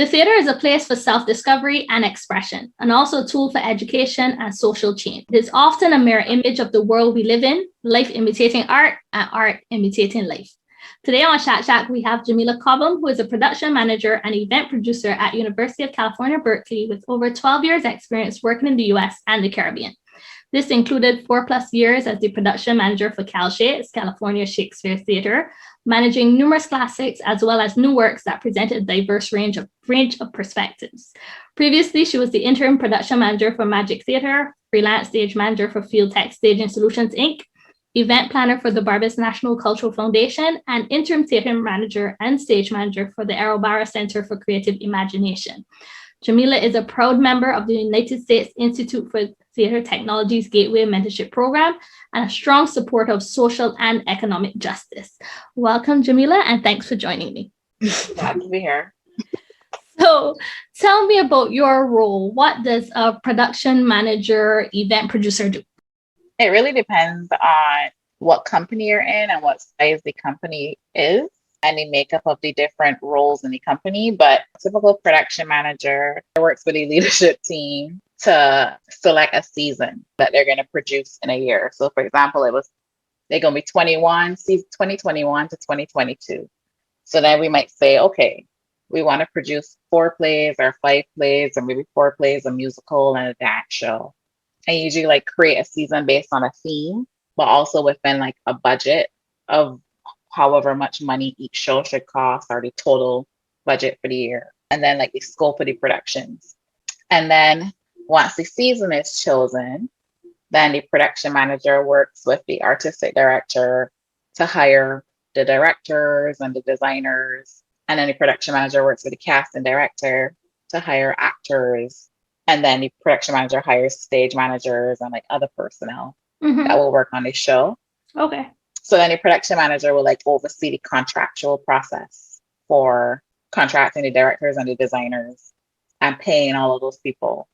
The theatre is a place for self-discovery and expression, and also a tool for education and social change. It is often a mirror image of the world we live in, life imitating art and art imitating life. Today on Chat Shack, we have Jamila Cobham, who is a production manager and event producer at University of California, Berkeley, with over 12 years experience working in the US and the Caribbean. This included 4+ years as the production manager for CalShakes, California Shakespeare Theatre, managing numerous classics as well as new works that presented a diverse range of perspectives. Previously, she was the interim production manager for Magic Theatre, freelance stage manager for Field Tech Staging Solutions, Inc., event planner for the Barbados National Cultural Foundation, and interim theatre manager and stage manager for the Aerobara Center for Creative Imagination. Jamila is a proud member of the United States Institute for Theatre Technology's Gateway Mentorship Program and a strong supporter of social and economic justice. Welcome, Jamila, and thanks for joining me. Glad to be here. So tell me about your role. What does a production manager, event producer do? It really depends on what company you're in and what size the company is and the makeup of the different roles in the company. But a typical production manager works with a leadership team to select a season that they're going to produce in a year. So for example, they're going to be 2021 to 2022. So then we might say, okay, we want to produce 4 plays or 5 plays or maybe 4 plays, a musical and a dance show. I usually create a season based on a theme, but also within a budget of however much money each show should cost or the total budget for the year. And then the scope of the productions. And then once the season is chosen, then the production manager works with the artistic director to hire the directors and the designers. And then the production manager works with the cast and director to hire actors. And then the production manager hires stage managers and other personnel that will work on the show. Okay. So then the production manager will oversee the contractual process for contracting the directors and the designers and paying all of those people.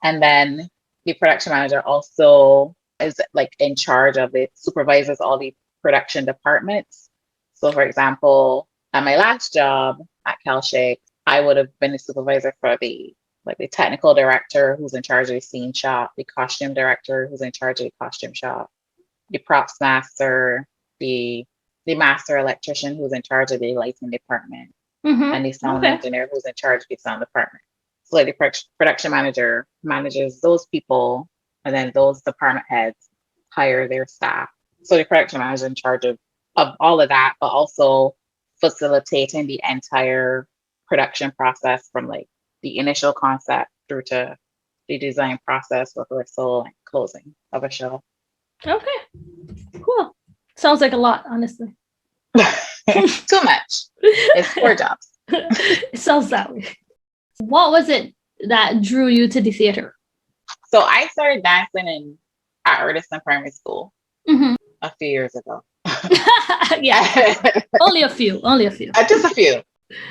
And then the production manager also is in charge of it, supervises all the production departments. So for example, at my last job at CalShakes, I would have been the supervisor for the technical director who's in charge of the scene shop, the costume director who's in charge of the costume shop, the props master, the master electrician who's in charge of the lighting department, and the sound engineer who's in charge of the sound department. So the production manager manages those people, and then those department heads hire their staff. So the production manager is in charge of all of that, but also facilitating the entire production process from the initial concept through to the design process, rehearsal, and closing of a show. Okay, cool. Sounds like a lot, honestly. Too much. It's 4 jobs. It sounds that way. What was it that drew you to the theater? So I started dancing at Erdison Primary School a few years ago. Yeah, only a few. Just a few.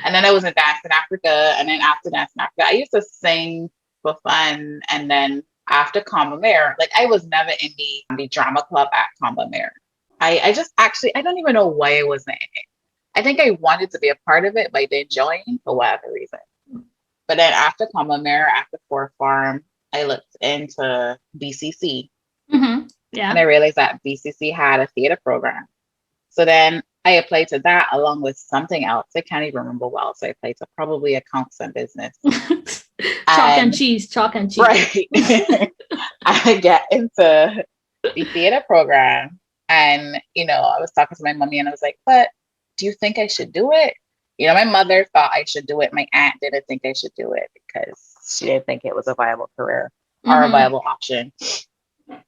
And then I was in Dance in Africa. And then after Dance in Africa, I used to sing for fun. And then after Comba Mare, I was never in the drama club at Comba Mare. I don't even know why I wasn't in it. I think I wanted to be a part of it, but I didn't join for whatever reason. But then after Comba Mare, after Four Farm, I looked into BCC. Yeah. And I realized that BCC had a theater program. So then I applied to that along with something else. I can't even remember well. So I applied to probably accounts and business. Chalk and cheese. Right. I get into the theater program. And, I was talking to my mommy and I was like, but do you think I should do it? My mother thought I should do it. My aunt didn't think I should do it because she didn't think it was a viable career or a viable option.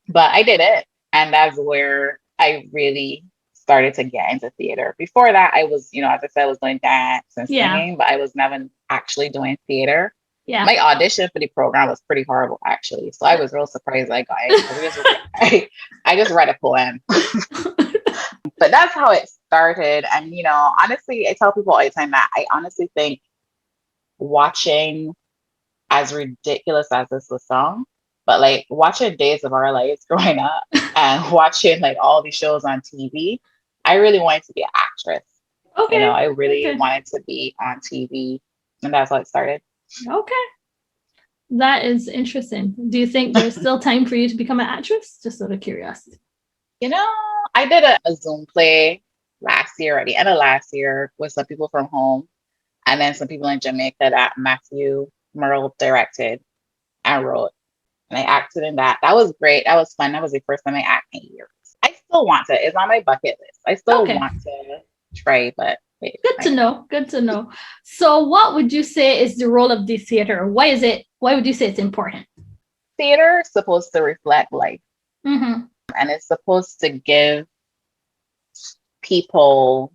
But I did it. And that's where I really started to get into theater. Before that, I was, as I said, I was doing dance and singing, but I was never actually doing theater. Yeah. My audition for the program was pretty horrible, actually. So I was real surprised I got it. I just read a poem. But that's how it started. And, honestly, I tell people all the time that I honestly think watching, as ridiculous as this will sound, but watching Days of Our Lives growing up and watching all these shows on TV, I really wanted to be an actress. Okay. I really wanted to be on TV. And that's how it started. Okay. That is interesting. Do you think there's still time for you to become an actress? Just out of curiosity. You know, I did a Zoom play last year, at the end of last year, with some people from home, and then some people in Jamaica that Matthew Merle directed and wrote. And I acted in that. That was great. That was fun. That was the first time I acted in years. I still want to. It's on my bucket list. I still Okay. want to try, but wait, Good to know. Good to know. So what would you say is the role of the theater? Why would you say it's important? theater is supposed to reflect life, Mm-hmm. and it's supposed to give people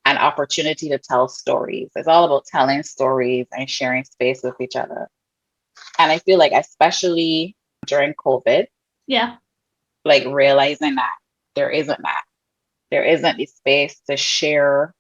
an opportunity to tell stories. It's all about telling stories and sharing space with each other. And I feel like, especially during COVID, Yeah. like realizing that there isn't that. There isn't the space to share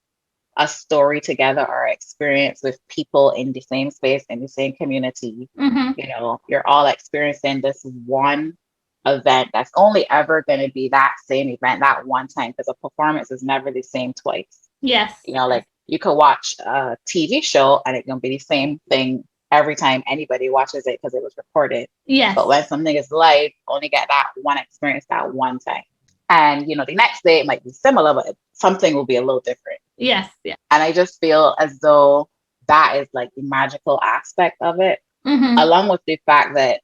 a story together or experience with people in the same space, in the same community. Mm-hmm. You know, you're all experiencing this one event that's only ever going to be that same event that one time, because a performance is never the same twice. Yes. You know, like you could watch a TV show and it's going to be the same thing every time anybody watches it because it was recorded. Yes. But when something is live, only get that one experience that one time. And, you know, the next day it might be similar, but something will be a little different. Yes. Yeah. And I just feel as though that is like the magical aspect of it, Mm-hmm. along with the fact that,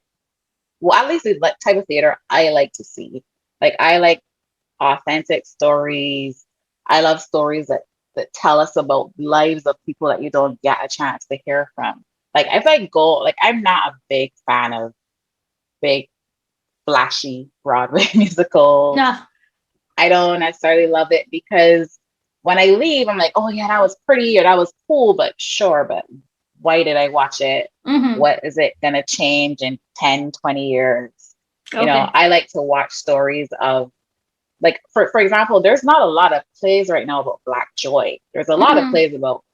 well, at least the like type of theater I like to see. Like I like authentic stories. I love stories that tell us about lives of people that you don't get a chance to hear from. Like if I go, like I'm not a big fan of big flashy Broadway musicals. Yeah. I don't necessarily love it because when I leave, I'm like, oh yeah, that was pretty or that was cool, but sure, but why did I watch it? Mm-hmm. What is it going to change in 10, 20 years? Okay. You know, I like to watch stories of, like, for example, there's not a lot of plays right now about Black joy. There's a lot of plays about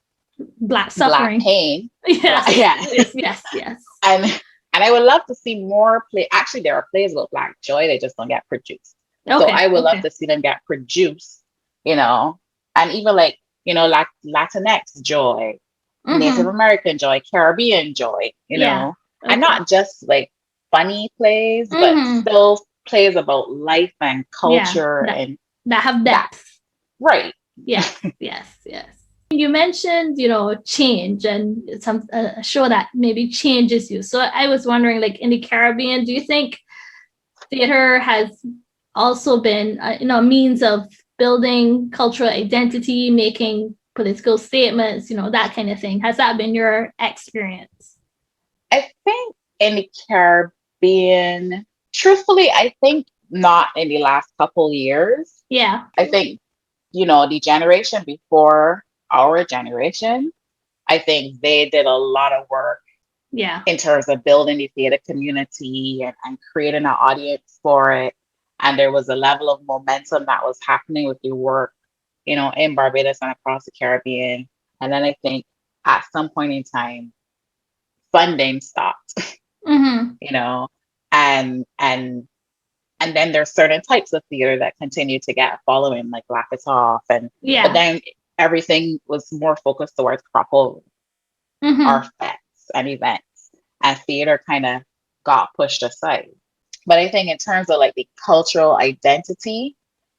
Black suffering. Black pain. Yes. Yeah. Yes. And I would love to see more play. Actually, there are plays about Black joy. They just don't get produced. Okay. So I would love to see them get produced, you know, and even like, you know, like Latinx joy, Native American joy, Caribbean joy, you know, and not just like funny plays, but still plays about life and culture and that have depth. Right. Yes. You mentioned, change and some a show that maybe changes you. So I was wondering, like in the Caribbean, do you think theater has also been, a means of building cultural identity, making political statements, that kind of thing? Has that been your experience? I think in the Caribbean, truthfully, I think not in the last couple years. Yeah. I think, the generation before our generation, I think they did a lot of work in terms of building the theater community and creating an audience for it. And there was a level of momentum that was happening with the work, in Barbados and across the Caribbean. And then I think at some point in time, funding stopped, and then there's certain types of theater that continue to get a following, like Laugh It Off, but then everything was more focused towards crop over our fets and events, and theater kind of got pushed aside. But I think in terms of like the cultural identity,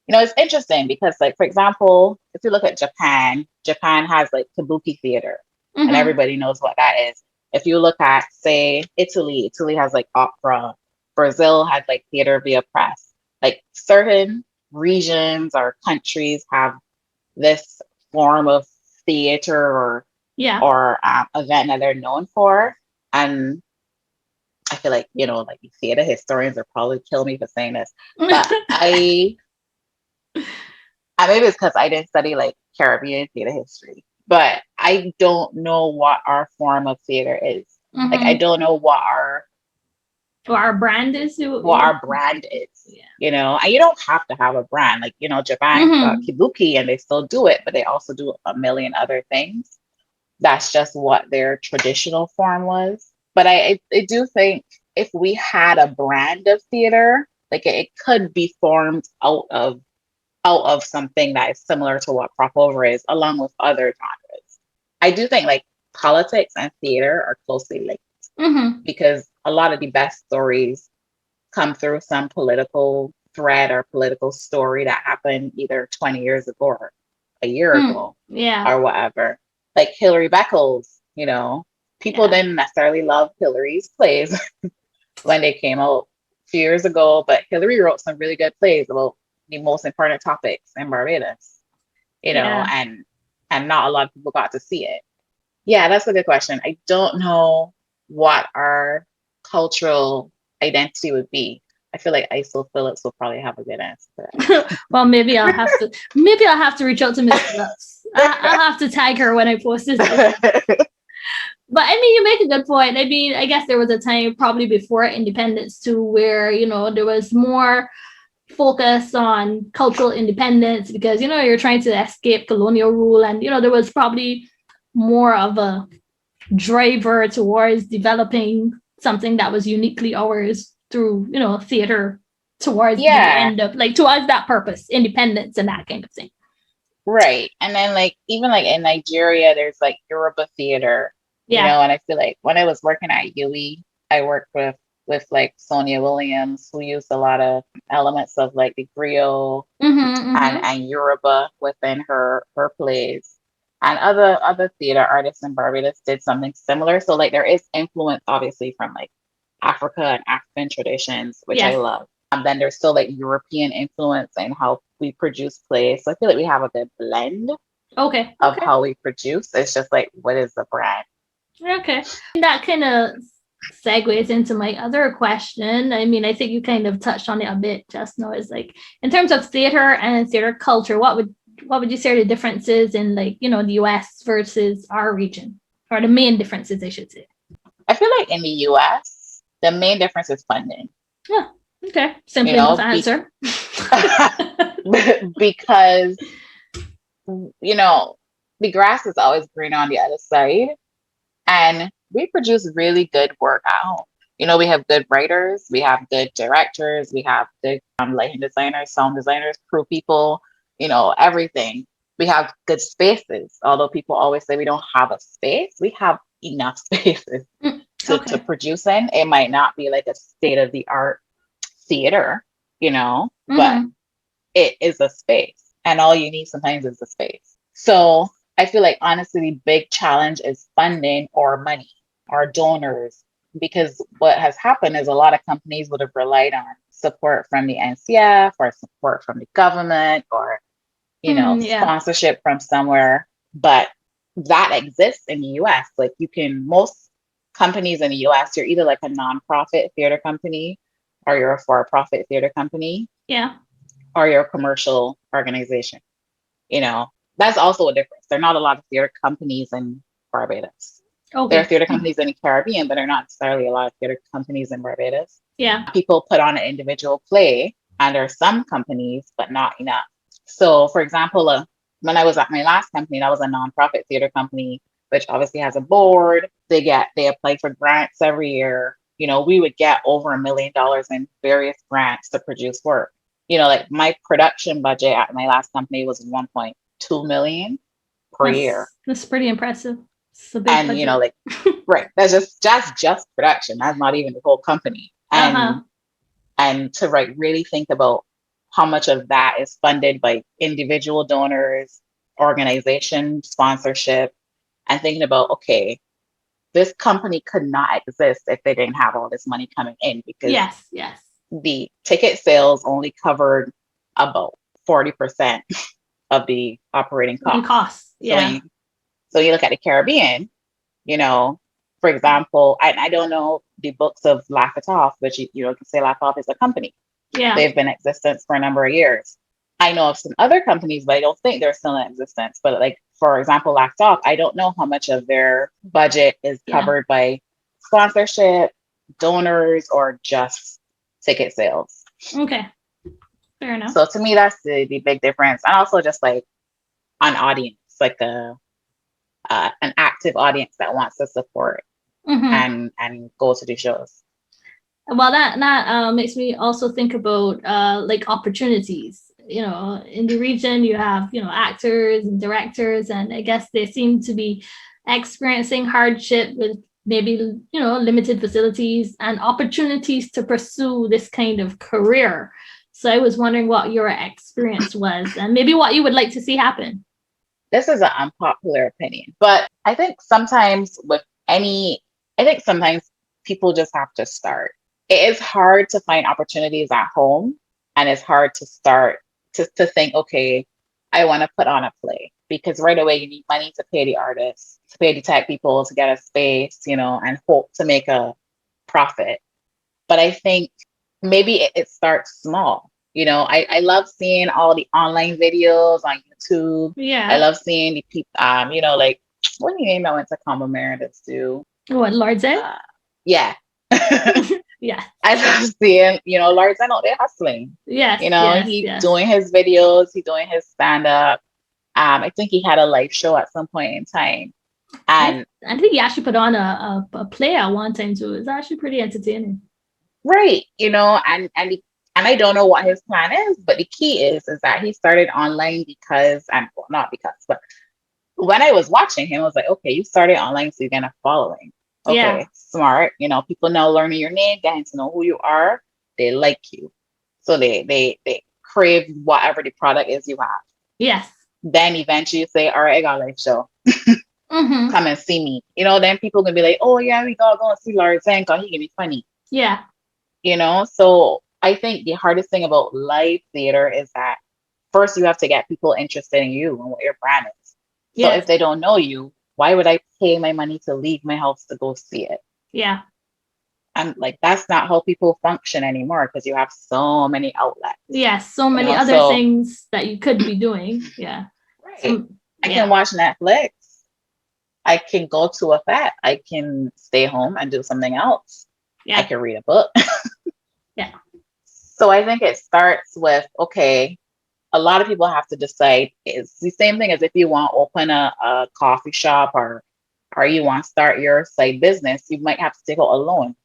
it's interesting because, like, for example, if you look at Japan has like kabuki theater, and everybody knows what that is. If you look at, say, Italy has like opera. Brazil has like theater via press. Like certain regions or countries have this form of theater or event that they're known for. And I feel like, like the theater historians will probably kill me for saying this, but maybe it's because I didn't study like Caribbean theater history, but I don't know what our form of theater is. Like, I don't know what our brand is. What our brand is, and you don't have to have a brand. Like, Japan got kabuki and they still do it, but they also do a million other things. That's just what their traditional form was. But I do think if we had a brand of theater, like it could be formed out of something that is similar to what crop over is, along with other genres. I do think like politics and theater are closely linked because a lot of the best stories come through some political thread or political story that happened either 20 years ago or a year ago Yeah. or whatever. Like Hillary Beckles, people didn't necessarily love Hillary's plays when they came out a few years ago, but Hillary wrote some really good plays about the most important topics in Barbados, and not a lot of people got to see it. Yeah, that's a good question. I don't know what our cultural identity would be. I feel like Isol Phillips will probably have a good answer for that. Well, maybe I'll have to reach out to Miss Phillips. I'll have to tag her when I post this. But I mean, you make a good point. I mean, I guess there was a time probably before independence too, where, there was more focus on cultural independence because, you're trying to escape colonial rule. And, there was probably more of a driver towards developing something that was uniquely ours through, theater towards the end of towards that purpose, independence and that kind of thing. Right. And then even in Nigeria, there's Yoruba theater, and I feel like when I was working at UE, I worked with Sonia Williams, who used a lot of elements of the griot and Yoruba within her plays. And other theater artists in Barbados did something similar. So there is influence obviously from Africa and African traditions, which I love. And then there's still European influence in how we produce plays. So I feel like we have a good blend of how we produce. It's just what is the brand? Okay. That kind of segues into my other question. I mean, I think you kind of touched on it a bit just now. Is in terms of theater and theater culture, what would you say are the differences in the US versus our region, or the main differences, I should say? I feel like in the US, the main difference is funding. Yeah. Okay. Simple enough answer. Because the grass is always greener on the other side, and we produce really good work out. We have good writers, we have good directors, we have good lighting designers, sound designers, crew people, everything. We have good spaces. Although people always say we don't have a space, we have enough spaces to produce in. It might not be a state-of-the-art theater, but it is a space. And all you need sometimes is a space. So I feel like honestly, the big challenge is funding or money or donors, because what has happened is a lot of companies would have relied on support from the NCF or support from the government or sponsorship from somewhere. But that exists in the US. Most companies in the US, you're either a nonprofit theater company or you're a for-profit theater company. Yeah. Or you're a commercial organization. That's also a difference. There are not a lot of theater companies in Barbados. Okay. There are theater companies in the Caribbean, but there are not necessarily a lot of theater companies in Barbados. Yeah. People put on an individual play, and there are some companies, but not enough. So, for example, when I was at my last company, that was a nonprofit theater company, which obviously has a board. They apply for grants every year. We would get over $1 million in various grants to produce work. My production budget at my last company was 1.2 million per year. That's pretty impressive. It's a big budget. Right. That's just production. That's not even the whole company. And to really think about how much of that is funded by individual donors, organization sponsorship, and thinking about, okay, this company could not exist if they didn't have all this money coming in, because the ticket sales only covered about 40% of the operating costs. Yeah. So you look at the Caribbean, for example, I don't know the books of Laugh It Off, which you can say Laugh Off is a company. Yeah. They've been in existence for a number of years. I know of some other companies, but I don't think they're still in existence. But for example, Laugh It Off, I don't know how much of their budget is covered by sponsorship, donors, or just ticket sales. Okay. Fair enough. So to me, that's the big difference. And also just an audience, an active audience that wants to support and go to the shows. Well, that makes me also think about opportunities. In the region, you have actors and directors, and I guess they seem to be experiencing hardship with maybe, limited facilities and opportunities to pursue this kind of career. So I was wondering what your experience was and maybe what you would like to see happen. This is an unpopular opinion, but I think sometimes people just have to start. It is hard to find opportunities at home, and it's hard to start to think, okay, I want to put on a play, because right away you need money to pay the artists, to pay the tech people, to get a space, and hope to make a profit. But I think maybe it starts small. I love seeing all the online videos on YouTube. Yeah. I love seeing the people, like, what do you name I went to Combo Meredith to? What, Lord Zen? Yeah. Yeah. I love seeing, Lord Zen out there hustling. Yes. He's doing his videos, he's doing his stand-up. I think he had a live show at some point in time. And I think he actually put on a play at one time too. It's actually pretty entertaining. Right. And I don't know what his plan is, but the key is that he started online because, and well, not because, but when I was watching him, I was like, okay, you started online, so you're gonna following. Okay, yeah. Smart. People now learning your name, getting to know who you are. They like you, so they crave whatever the product is you have. Yes. Then eventually you say, all right, I got a live show. Mm-hmm. Come and see me. Then people can be like, oh yeah, we gotta go and see Larry Zane because he can be funny. Yeah. So I think the hardest thing about live theater is that first you have to get people interested in you and what your brand is. So if they don't know you, why would I pay my money to leave my house to go see it? Yeah. And like, that's not how people function anymore, because you have so many outlets. Yes, so many other things that you could be doing. Yeah. Right. I can watch Netflix. I can go to a fete. I can stay home and do something else. Yeah. I can read a book. Yeah. So I think it starts with, okay, a lot of people have to decide. It's the same thing as if you want to open a coffee shop or you want to start your side business, you might have to take out a loan.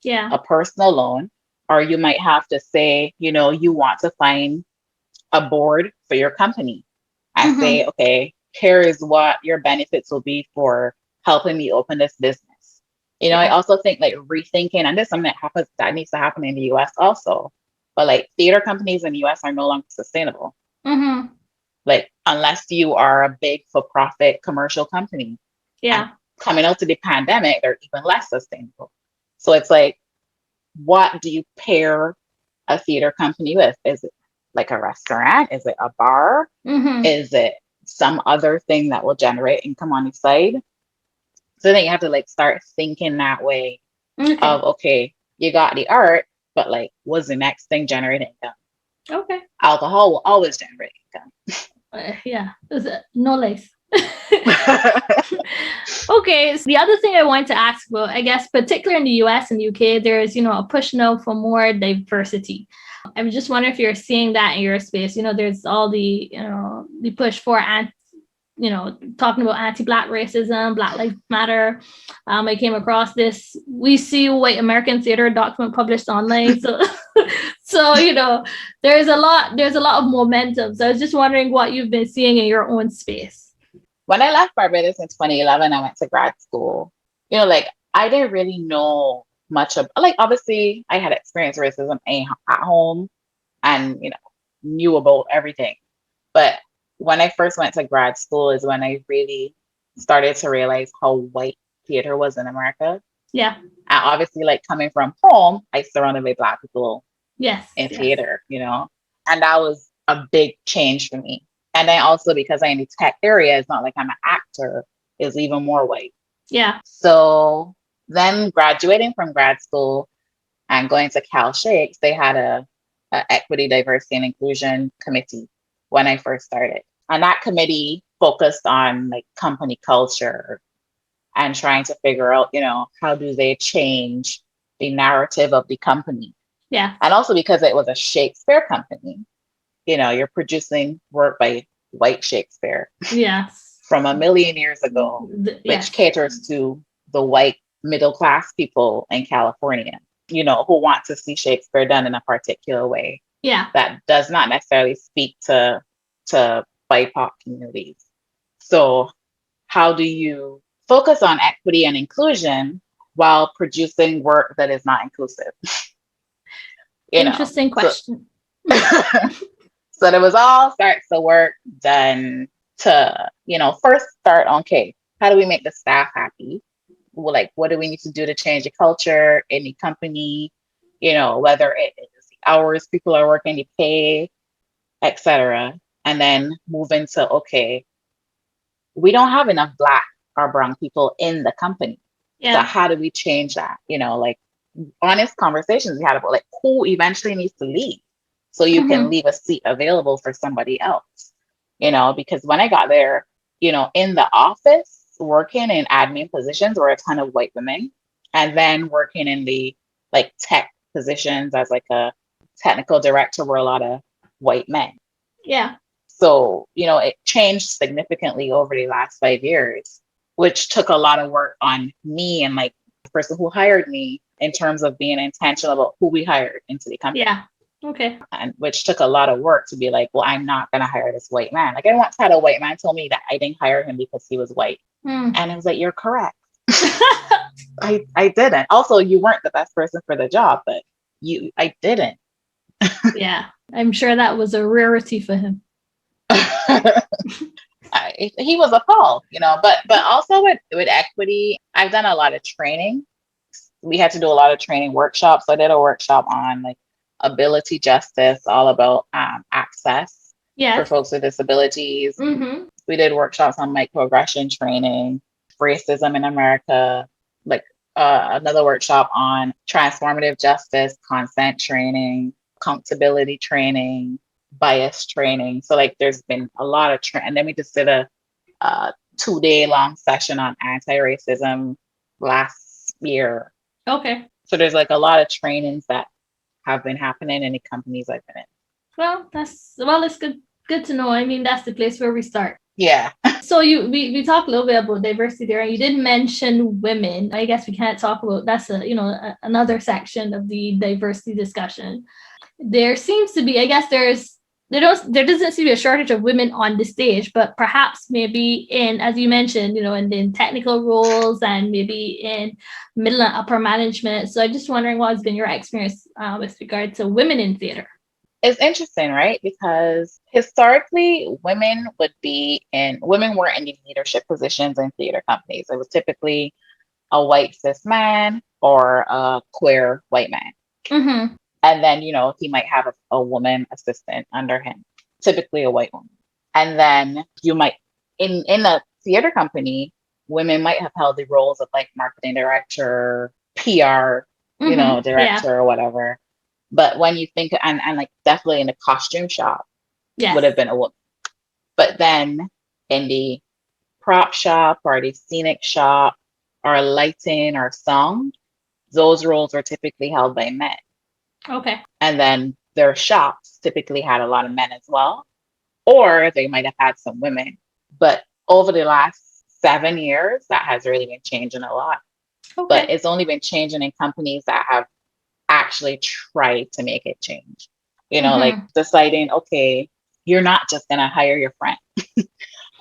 Yeah. A personal loan, or you might have to say, you want to find a board for your company and say, okay, here is what your benefits will be for helping me open this business. I also think like rethinking, and this is something that needs to happen in the US also, but like theater companies in the US are no longer sustainable. Mm-hmm. Like, unless you are a big for-profit commercial company. Yeah. And coming out to the pandemic, they're even less sustainable. So it's like, what do you pair a theater company with? Is it like a restaurant? Is it a bar? Mm-hmm. Is it some other thing that will generate income on the side? So then you have to like start thinking that way of, okay, you got the art, but like, what's the next thing generating income? Okay. Alcohol will always generate income. Yeah, no less. Okay, so the other thing I wanted to ask about, I guess, particularly in the US and UK, there's, a push now for more diversity. I was just wondering if you're seeing that in your space. There's all the, the push for talking about anti-Black racism, Black Lives Matter. I came across this We See White American Theater document published online. So there's a lot of momentum. So I was just wondering what you've been seeing in your own space. When I left Barbados in 2011, I went to grad school. I didn't really know much of, like, obviously I had experienced racism at home and, knew about everything. But when I first went to grad school is when I really started to realize how white theater was in America. Yeah. And obviously, like, coming from home, I surrounded by Black people in theater, and that was a big change for me. And then also because I'm in the tech area, it's not like I'm an actor, is even more white. Yeah. So then graduating from grad school and going to Cal Shakes, they had a equity, diversity, and inclusion committee when I first started. And that committee focused on like company culture and trying to figure out, how do they change the narrative of the company? Yeah. And also because it was a Shakespeare company, you're producing work by white Shakespeare. Yes. From a million years ago, which caters to the white middle class people in California, who want to see Shakespeare done in a particular way. Yeah. That does not necessarily speak to BIPOC communities. So how do you focus on equity and inclusion while producing work that is not inclusive. You know, Interesting so question. so there was all sorts of work done to, first start on, okay, how do we make the staff happy? Well, like, what do we need to do to change the culture in the company? Whether it is the hours people are working, the pay, etc. And then move into, okay, we don't have enough Black or brown people in the company. So Yeah. how do we change that? Like honest conversations we had about like who eventually needs to leave so you can leave a seat available for somebody else. Because when I got there, in the office, working in admin positions were a ton of white women. And then working in the like tech positions as like a technical director were a lot of white men. Yeah. So, it changed significantly over the last 5 years, which took a lot of work on me and like the person who hired me in terms of being intentional about who we hired into the company. Yeah. Okay. And which took a lot of work to be like, well, I'm not going to hire this white man. Like I once had a white man tell me that I didn't hire him because he was white. And I was like, you're correct. I didn't. Also, you weren't the best person for the job, but I didn't. Yeah. I'm sure that was a rarity for him. He was a fall, but also with equity, I've done a lot of training. We had to do a lot of training workshops. I did a workshop on like ability justice, all about access for folks with disabilities. We did workshops on microaggression training, racism in America, like another workshop on transformative justice, consent training, accountability training, bias training. So like there's been a lot of and then we just did a 2-day long session on anti-racism last year. Okay. So there's like a lot of trainings that have been happening in the companies I've been in. Well, it's good to know. I mean, that's the place where we start. Yeah. So we talked a little bit about diversity there, and you did mention women. I guess we can't talk about that's another section of the diversity discussion. There seems to be, I guess there doesn't seem to be a shortage of women on the stage, but perhaps maybe in, as you mentioned, in technical roles and maybe in middle and upper management. So I'm just wondering what has been your experience with regard to women in theater. It's interesting, right? Because historically, women were in the leadership positions in theater companies. It was typically a white cis man or a queer white man. And then, he might have a woman assistant under him, typically a white woman. And then you might, in a theater company, women might have held the roles of like marketing director, PR, director or whatever. But when you think, and like definitely in the costume shop, would have been a woman. But then in the prop shop or the scenic shop or lighting or sound, those roles were typically held by men. Okay. And then their shops typically had a lot of men as well, or they might have had some women. But over the last 7 years, that has really been changing a lot. Okay. But it's only been changing in companies that have actually tried to make it change. Like deciding, okay, you're not just going to hire your friend,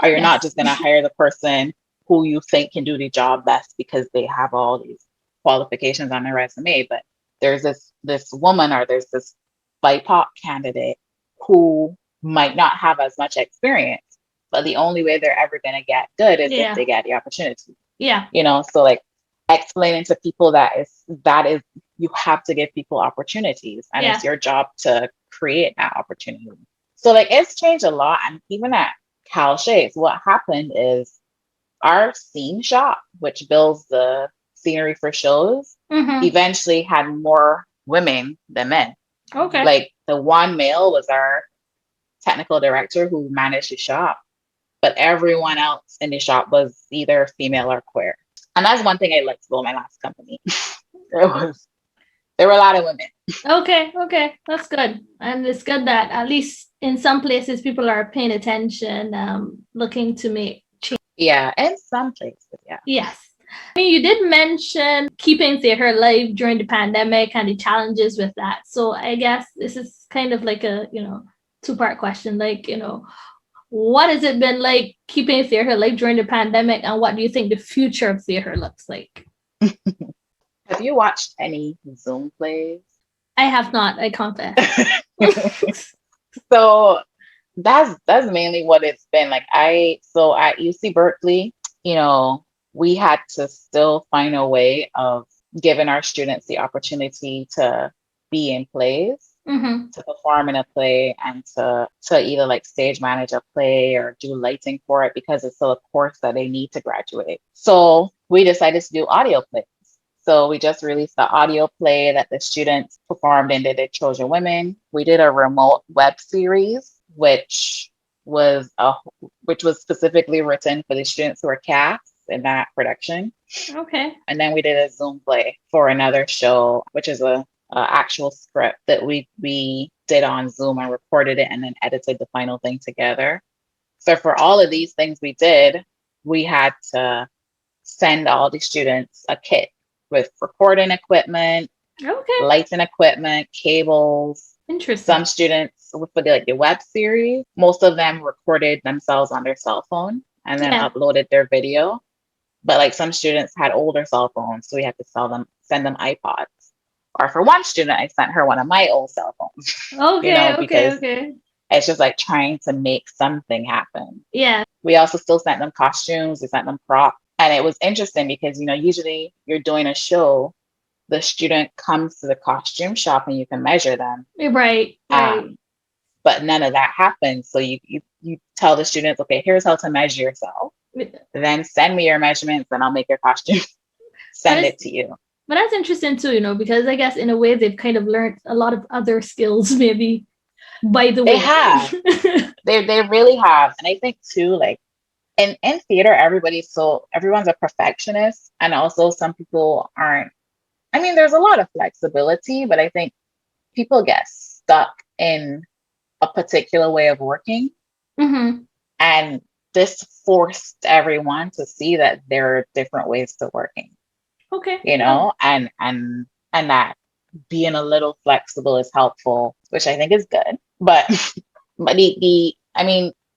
or you're not just going to hire the person who you think can do the job best because they have all these qualifications on their resume, but there's this woman or there's this BIPOC candidate who might not have as much experience, but the only way they're ever going to get good is if they get the opportunity. Yeah. So like explaining to people that is you have to give people opportunities, and it's your job to create that opportunity. So like it's changed a lot. And even at Cal Shades, what happened is our scene shop, which builds the scenery for shows, eventually had more women than men. Okay. Like the one male was our technical director who managed the shop, but everyone else in the shop was either female or queer. And that's one thing I liked about my last company. There were a lot of women. Okay, that's good. And it's good that at least in some places people are paying attention, looking to make change. Yeah, in some places, yeah. Yes. I mean, you did mention keeping theater alive during the pandemic and the challenges with that. So I guess this is kind of like a, two-part question. Like, What has it been like keeping theater alive during the pandemic, and what do you think the future of theater looks like? Have you watched any Zoom plays? I have not, I confess. So that's mainly what it's been like. So at UC Berkeley, you know, we had to still find a way of giving our students the opportunity to be in plays, Mm-hmm. to perform in a play, and to either like stage manage a play or do lighting for it because it's still a course that they need to graduate. So we decided to do audio plays. So we just released the audio play that the students performed in. They did Children Women. We did a remote web series, which was specifically written for the students who were cast in that production. Okay. And then we did a Zoom play for another show, which is a actual script that we did on Zoom and recorded it and then edited the final thing together. So for all of these things we did, we had to send all the students a kit with recording equipment, Okay. lighting equipment, cables. Interesting. Some students for the web series, most of them recorded themselves on their cell phone and then uploaded their video. But like some students had older cell phones, so we had to send them iPods. Or for one student, I sent her one of my old cell phones. Okay, because okay. it's just like trying to make something happen. Yeah. We also still sent them costumes, we sent them props. And it was interesting because, usually you're doing a show, the student comes to the costume shop and you can measure them. Right. But none of that happens. So you tell the students, okay, here's how to measure yourself. Then send me your measurements and I'll make your costume, send it to you. But that's interesting too, because I guess in a way they've kind of learned a lot of other skills maybe by the way. They have. They really have. And I think too, like in theater, everyone's a perfectionist. And also some people aren't. I mean, there's a lot of flexibility, but I think people get stuck in a particular way of working. Mm-hmm. And this forced everyone to see that there are different ways to working. Okay. And that being a little flexible is helpful, which I think is good. But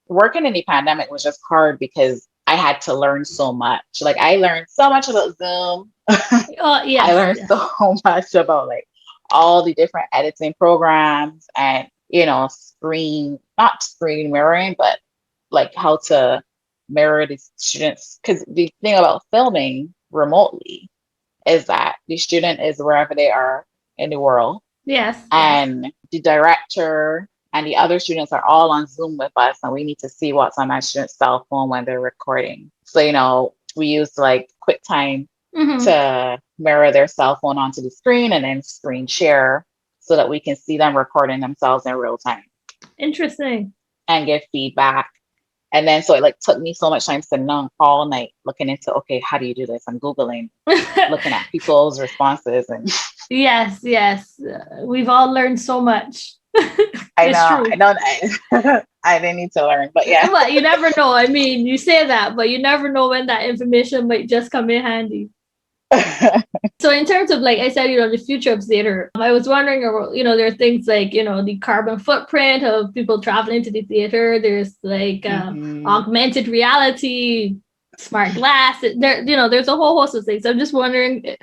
working in the pandemic was just hard because I had to learn so much. Like I learned so much about Zoom. Yes, I learned so much about like all the different editing programs and not screen mirroring, but like how to mirror the students. Because the thing about filming remotely is that the student is wherever they are in the world. Yes. And the director and the other students are all on Zoom with us, and we need to see what's on that student's cell phone when they're recording. So, we use like QuickTime to mirror their cell phone onto the screen and then screen share so that we can see them recording themselves in real time. Interesting. And give feedback. And then so it like took me so much time sitting down all night looking into, okay, how do you do this? I'm Googling, looking at people's responses. And Yes. We've all learned so much. I know. I didn't need to learn, but yeah. But you never know. I mean, you say that, but you never know when that information might just come in handy. So in terms of, like I said, the future of theater, I was wondering, there are things like, the carbon footprint of people traveling to the theater. There's like augmented reality, smart glass. There's a whole host of things. I'm just wondering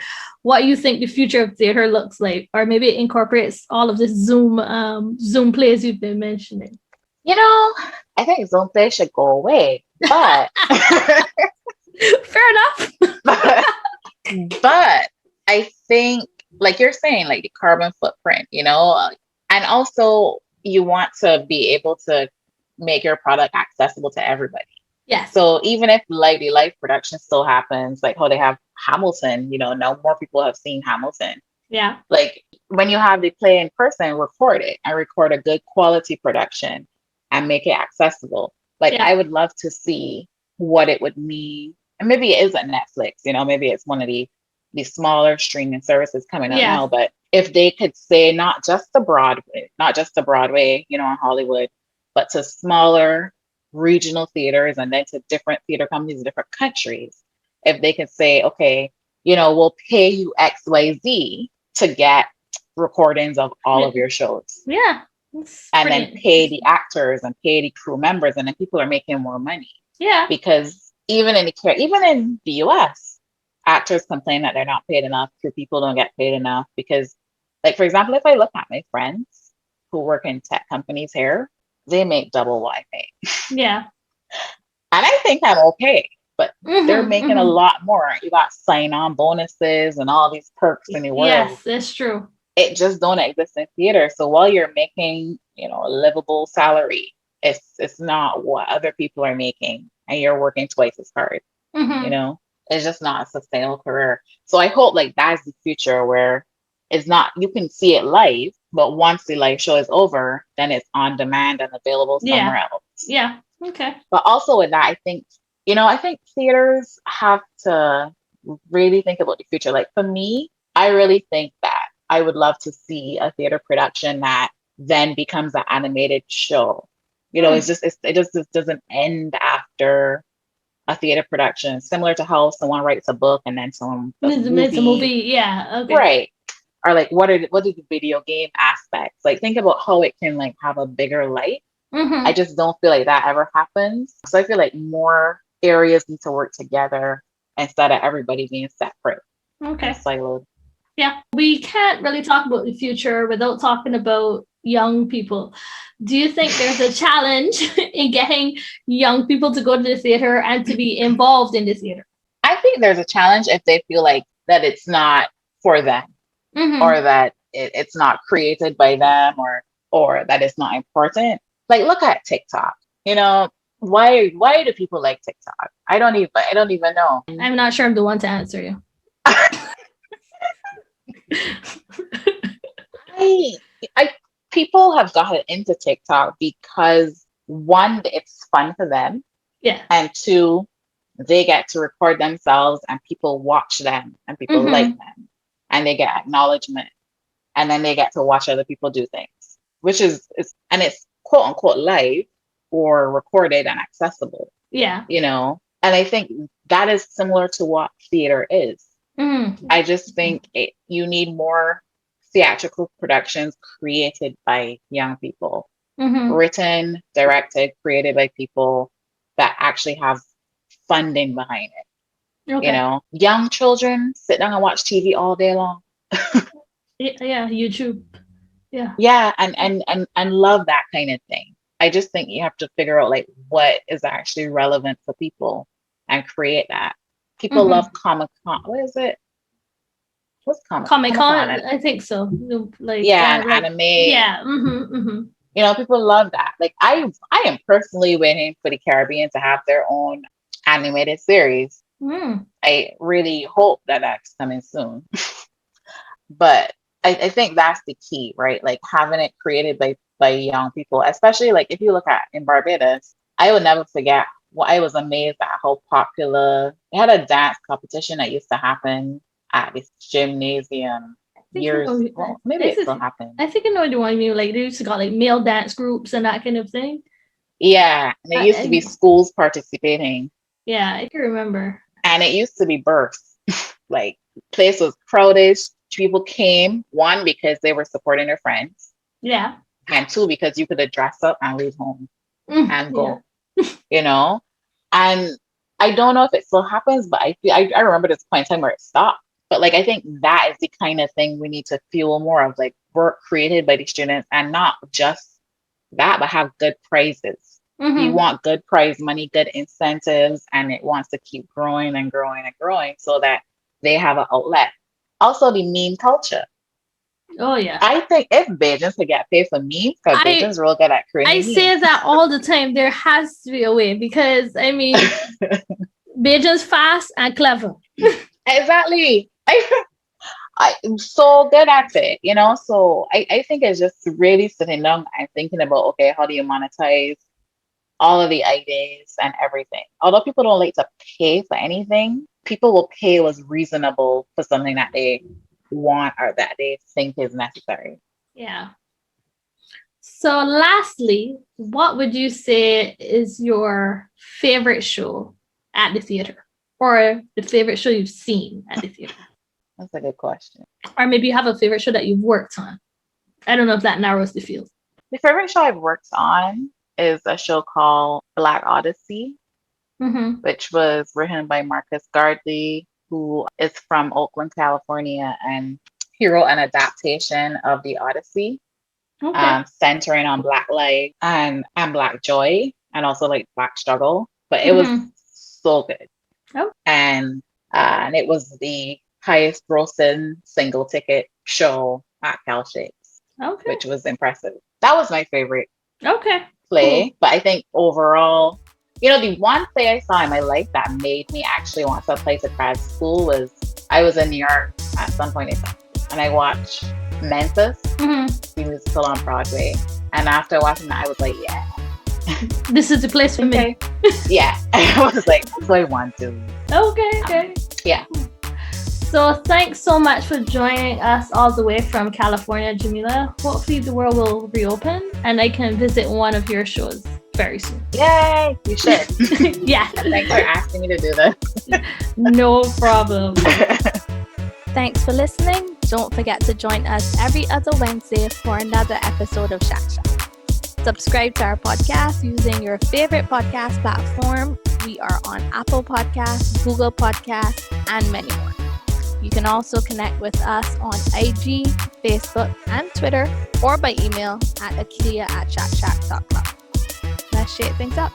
what you think the future of theater looks like, or maybe it incorporates all of this Zoom plays you've been mentioning. I think Zoom plays should go away, but fair enough. But I think, like you're saying, like the carbon footprint, and also you want to be able to make your product accessible to everybody. Yes. So even if like the live production still happens, like how they have Hamilton, now more people have seen Hamilton. Yeah. Like when you have the play in person, record it and record a good quality production and make it accessible. Like I would love to see what it would mean. And maybe it isn't Netflix, maybe it's one of the smaller streaming services coming up now. But if they could say not just to Broadway, in Hollywood, but to smaller regional theaters and then to different theater companies in different countries, if they could say, okay, we'll pay you XYZ to get recordings of all of your shows. Yeah. It's and pretty then pay the interesting. actors and pay the crew members, and then people are making more money. Yeah. Because even in the US, actors complain that they're not paid enough, crew people don't get paid enough because, like, for example, if I look at my friends who work in tech companies here, they make double what I make. Yeah. And I think I'm okay, but they're Mm-hmm, making a mm-hmm. lot more. You got sign-on bonuses and all these perks in the world. Yes, that's true. It just don't exist in theater. So while you're making, a livable salary, it's not what other people are making, and you're working twice as hard. You Mm-hmm. know, it's just not a sustainable career. So I hope like that's the future where it's not you can see it live, but once the live show is over, then it's on demand and available somewhere Yeah. else. Yeah. Okay. But also with that, I think theaters have to really think about the future. Like for me, I really think that I would love to see a theater production that then becomes an animated show. Hmm. It just doesn't end after a theater production, similar to how someone writes a book and then someone does a It's a movie, movie. Yeah. Okay. right? Or like what are the video game aspects? Like think about how it can like have a bigger life. I Mm-hmm. just don't feel like that ever happens. So I feel like more areas need to work together instead of everybody being separate and Okay. siloed. Yeah. We can't really talk about the future without talking about young people. Do you think there's a challenge in getting young people to go to the theater and to be involved in the theater? I think there's a challenge if they feel like that it's not for them, Mm-hmm. or that it's not created by them, or that it's not important. Like look at TikTok. You know, why do people like TikTok? I don't even know. I'm not sure I'm the one to answer you. I I People have gotten into TikTok because one, it's fun for them, Yeah. and two, they get to record themselves and people watch them and people like Mm-hmm. them and they get acknowledgement, and then they get to watch other people do things, which it's quote unquote live or recorded and accessible, Yeah. And I think that is similar to what theater is. Mm-hmm. I just think you need more theatrical productions created by young people, Mm-hmm. written, directed, created by people that actually have funding behind it. Okay. Young children sit down and watch TV all day long. Yeah. YouTube. Yeah. Yeah, and love that kind of thing. I just think you have to figure out like what is actually relevant for people and create that. People love Mm-hmm. Comic Con. What is it? What's Comic Comic Con? Con, I think so. Yeah, and Like anime. yeah. Mm-hmm. Mm-hmm. People love that. Like I am personally waiting for the Caribbean to have their own animated series. Mm. I really hope that that's coming soon. But I think that's the key, right? Like having it created by young people, especially like if you look at in Barbados, I will never forget what I was amazed at how popular they had a dance competition that used to happen at this gymnasium I think you years. know. Well, maybe This it is. still happens. I think I know the one you mean. Like they used to got like male dance groups and that kind of thing. Yeah, and it used to be I, schools participating, yeah, I can remember. and it used to be births. Like place was crowded. People came, one because they were supporting their friends, Yeah. and two because you could have dressed up and leave home and Yeah. go, you know. And I don't know if it still happens, but I remember this point in time where it stopped. But like I think that is the kind of thing we need to fuel more of, like work created by the students, and not just that, but have good prizes. You Mm-hmm. want good prize money, good incentives, and it wants to keep growing and growing and growing so that they have an outlet. Also, the meme culture. Oh yeah. I think if Bajans could get paid for memes, because I Bajans real good at I creating say that all the time. There has to be a way because I mean, memes. Beijing's fast and clever. Exactly. I'm so good at it. So I think it's just really sitting down and thinking about, okay, how do you monetize all of the ideas and everything? Although people don't like to pay for anything, people will pay what's reasonable for something that they want or that they think is necessary. Yeah. So, lastly, what would you say is your favorite show at the theater, or the favorite show you've seen at the theater, That's a good question. or maybe you have a favorite show that you've worked on? I don't know if that narrows the field. The favorite show I've worked on is a show called Black Odyssey, Mm-hmm. which was written by Marcus Gardley, who is from Oakland, California, and he wrote an adaptation of the Odyssey, Okay. centering on Black life and Black joy, and also like Black struggle. But it was Mm-hmm. so good, Oh, and it was the highest grossing single ticket show at Cal Shakes, okay. which was impressive. That was my favorite Okay. play, Cool. but I think overall, the one play I saw in my life that made me actually want to apply to grad school was I was in New York at some point in time, and I watched Memphis, Mm-hmm. the musical on Broadway. And after watching that, I was like, yeah, This is the place for me. okay, yeah. I was like, that's what I want to. Okay. Yeah. So thanks so much for joining us all the way from California, Jamila. Hopefully the world will reopen and I can visit one of your shows very soon. Yay, you should. Yeah. Thanks for asking me to do this. No problem. Thanks for listening. Don't forget to join us every other Wednesday for another episode of Shack Shack. Subscribe to our podcast using your favorite podcast platform. We are on Apple Podcasts, Google Podcasts, and many more. You can also connect with us on IG, Facebook, and Twitter, or by email at akia@shackshack.club. Let's shake things up.